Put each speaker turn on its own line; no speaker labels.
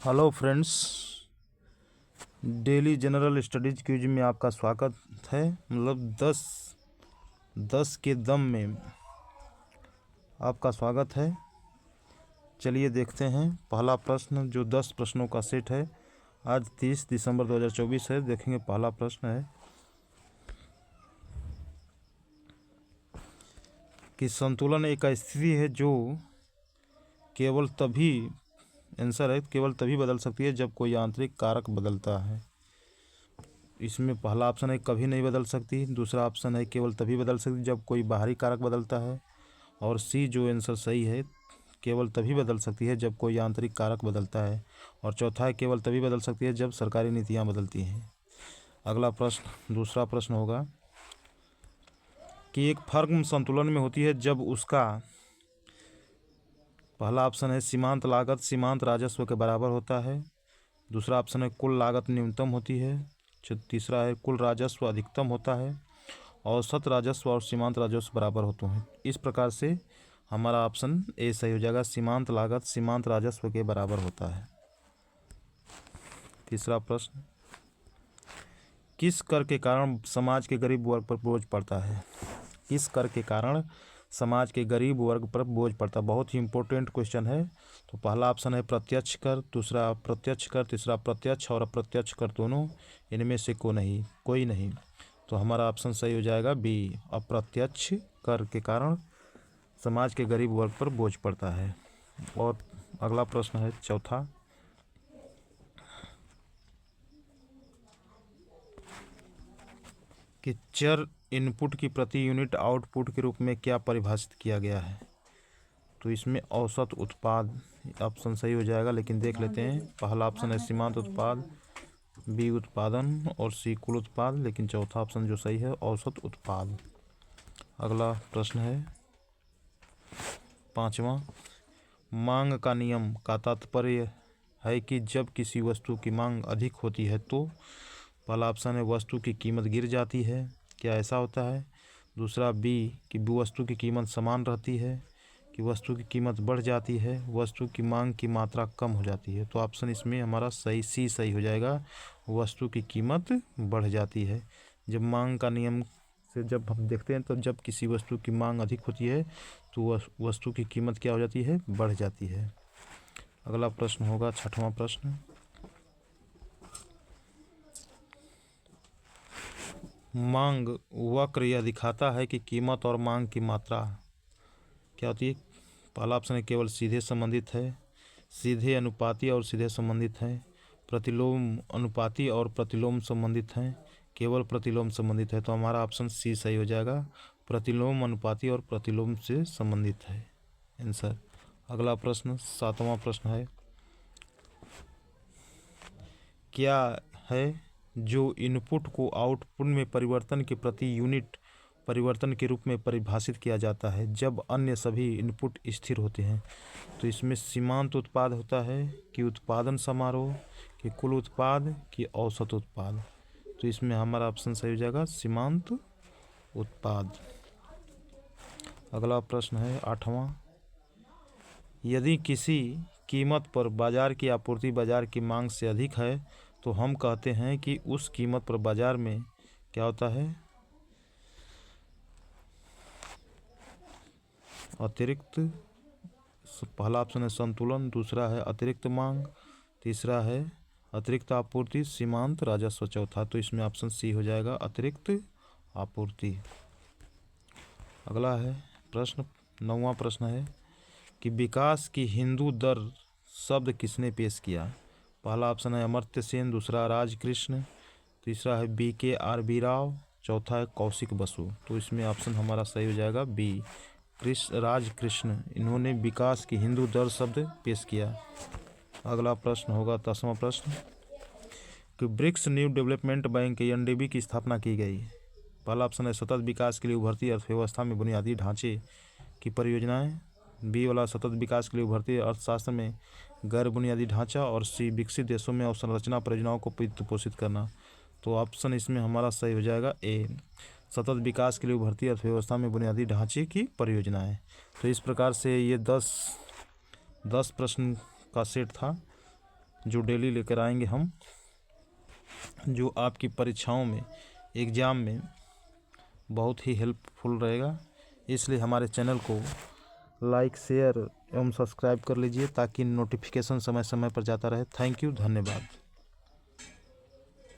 Hello friends, daily general studies quiz में आपका स्वागत है। मतलब दस के दम में आपका स्वागत है। चलिए देखते हैं पहला प्रश्न, जो 10 प्रश्नों का सेट है। आज 30 दिसंबर 2024 है। देखेंगे पहला प्रश्न है कि संतुलन एक स्थिति है जो केवल तभी आंसर है केवल तभी बदल सकती है जब कोई आंतरिक कारक बदलता है। इसमें पहला ऑप्शन है कभी नहीं बदल सकती, दूसरा ऑप्शन है केवल तभी बदल सकती जब कोई बाहरी कारक बदलता है, और सी जो आंसर सही है केवल तभी बदल सकती है जब कोई आंतरिक कारक बदलता है, और चौथा है केवल तभी बदल सकती है जब सरकारी नीतियाँ बदलती हैं। अगला प्रश्न, दूसरा प्रश्न होगा कि एक फर्म संतुलन में होती है जब उसका पहला ऑप्शन है सीमांत लागत सीमांत राजस्व के बराबर होता है, दूसरा ऑप्शन है कुल लागत न्यूनतम होती है, तीसरा है कुल राजस्व अधिकतम होता है, औसत राजस्व और सीमांत राजस्व बराबर होते हैं। इस प्रकार से हमारा ऑप्शन ए सही हो जाएगा, सीमांत लागत सीमांत राजस्व के बराबर होता है। तीसरा प्रश्न, किस कर के कारण समाज के गरीब वर्ग पर बोझ पड़ता है? किस कर के कारण समाज के गरीब वर्ग पर बोझ पड़ता है? बहुत ही इंपॉर्टेंट क्वेश्चन है। तो पहला ऑप्शन है प्रत्यक्ष कर, दूसरा अप्रत्यक्ष कर, तीसरा प्रत्यक्ष और अप्रत्यक्ष कर दोनों, इनमें से कोई नहीं। तो हमारा ऑप्शन सही हो जाएगा बी, अप्रत्यक्ष कर के कारण समाज के गरीब वर्ग पर बोझ पड़ता है। और अगला प्रश्न है चौथा कि चर इनपुट की प्रति यूनिट आउटपुट के रूप में क्या परिभाषित किया गया है? तो इसमें औसत उत्पाद ऑप्शन सही हो जाएगा, लेकिन देख लेते हैं। पहला ऑप्शन है सीमांत उत्पाद, बी उत्पादन और सी कुल उत्पाद, लेकिन चौथा ऑप्शन जो सही है औसत उत्पाद। अगला प्रश्न है पांचवा, मांग का नियम का तात्पर्य है कि जब किसी वस्तु की मांग अधिक होती है तो पहला ऑप्शन है वस्तु की कीमत गिर जाती है, क्या ऐसा होता है? दूसरा बी कि वस्तु की कीमत समान रहती है, कि वस्तु की कीमत बढ़ जाती है, वस्तु की मांग की मात्रा कम हो जाती है। तो ऑप्शन इसमें हमारा सी सही हो जाएगा, वस्तु की कीमत बढ़ जाती है। जब मांग का नियम से जब हम देखते हैं तो जब किसी वस्तु की मांग अधिक होती है तो वस्तु की कीमत क्या हो जाती है? बढ़ जाती है। अगला प्रश्न होगा छठवां प्रश्न, मांग वक्र यह दिखाता है कि कीमत और मांग की मात्रा क्या होती है? पहला ऑप्शन है केवल सीधे संबंधित है, सीधे अनुपाती और सीधे संबंधित है, प्रतिलोम अनुपाती और प्रतिलोम संबंधित है, केवल प्रतिलोम संबंधित है। तो हमारा ऑप्शन सी सही हो जाएगा, प्रतिलोम अनुपाती और प्रतिलोम से संबंधित है आंसर। अगला प्रश्न सातवां प्रश्न है, क्या है जो इनपुट को आउटपुट में परिवर्तन के प्रति यूनिट परिवर्तन के रूप में परिभाषित किया जाता है जब अन्य सभी इनपुट स्थिर होते हैं? तो इसमें सीमांत उत्पाद होता है, कि उत्पादन समारोह, कि कुल उत्पाद, कि औसत उत्पाद। तो इसमें हमारा ऑप्शन सही हो जाएगा सीमांत उत्पाद। अगला प्रश्न है आठवां, यदि किसी कीमत पर बाजार की आपूर्ति बाजार की मांग से अधिक है तो हम कहते हैं कि उस कीमत पर बाजार में क्या होता है? अतिरिक्त, पहला ऑप्शन है संतुलन, दूसरा है अतिरिक्त मांग, तीसरा है अतिरिक्त आपूर्ति, सीमांत राजस्व चौथा। तो इसमें ऑप्शन सी हो जाएगा अतिरिक्त आपूर्ति। अगला है प्रश्न नौवां प्रश्न है कि विकास की हिंदू दर शब्द किसने पेश किया? पहला ऑप्शन है अमर्त्य सेन, दूसरा राजकृष्ण, तीसरा है BKRB राव, चौथा है कौशिक बसु। तो इसमें ऑप्शन हमारा सही हो जाएगा बी, राजकृष्ण, इन्होंने विकास की हिंदू दर शब्द पेश किया। अगला प्रश्न होगा 10वां प्रश्न कि BRICS New Development Bank NDB की स्थापना की गई। पहला ऑप्शन है सतत विकास के लिए उभरती अर्थव्यवस्था में बुनियादी ढांचे की परियोजनाएं, बी वाला सतत विकास के लिए उभरती अर्थशास्त्र में गैर बुनियादी ढांचा, और सी विकसित देशों में अवसंरचना परियोजनाओं को वित्त पोषित करना। तो ऑप्शन इसमें हमारा सही हो जाएगा ए, सतत विकास के लिए उभरती अर्थव्यवस्था में बुनियादी ढांचे की परियोजनाएं। तो इस प्रकार से ये 10 प्रश्न का सेट था। जो डेली लेकर आएंगे हम, जो आपकी परीक्षाओं में, एग्ज़ाम में बहुत ही हेल्पफुल रहेगा। इसलिए हमारे चैनल को लाइक, शेयर एवं सब्सक्राइब कर लीजिए ताकि नोटिफिकेशन समय समय पर जाता रहे। थैंक यू, धन्यवाद।